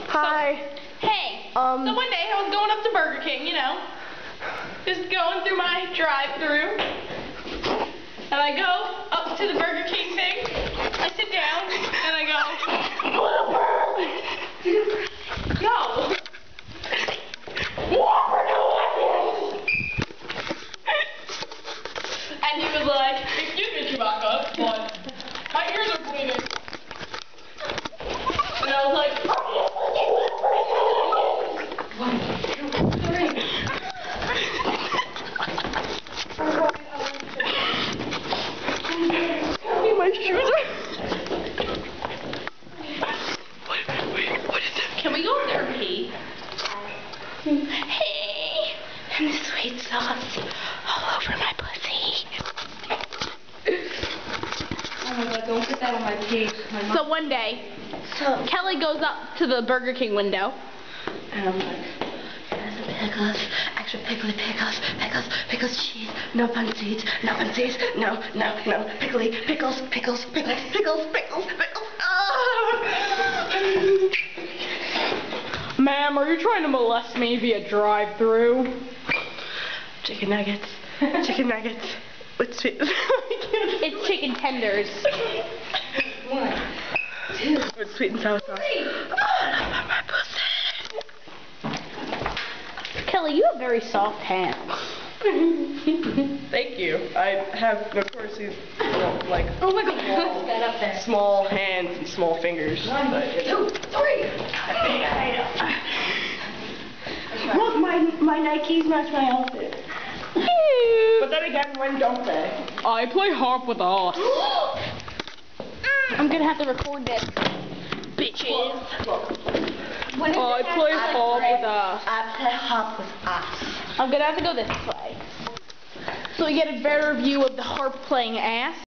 Hi. Hey. So one day I was going up to Burger King, you know, just going through my drive-through, and I go up to the Burger King thing. I sit down and I go, yo. And he was like, excuse me, Chewbacca, but my ears are bleeding. And I was like, 1, 2, 3. My shoes are... What is it? Can we go up there and pee? Hey! And the sweet sauce all over my pussy. Oh my god, don't put that on my pig. So one day, Kelly goes up to the Burger King window. And I'm like, pickles, extra pickly pickles, pickles, cheese, no bun seeds, no, pickly, pickles. Ma'am, are you trying to molest me via drive-through? Chicken nuggets. Chicken nuggets. Let's see. It's chicken tenders. 1, 2, With sweet and sour sauce. 3. My pussy. Kelly, you have very soft hands. Thank you. I have notoriously like Oh my god. That up there. small hands and small fingers. 1, But it's 2, 3. Look, my Nikes match my outfit. But then again, when don't they? I play harp with us. I'm gonna have to record this. Bitches. I play harp with us. I play harp with us. I'm gonna have to go this way. So we get a better view of the harp playing ass.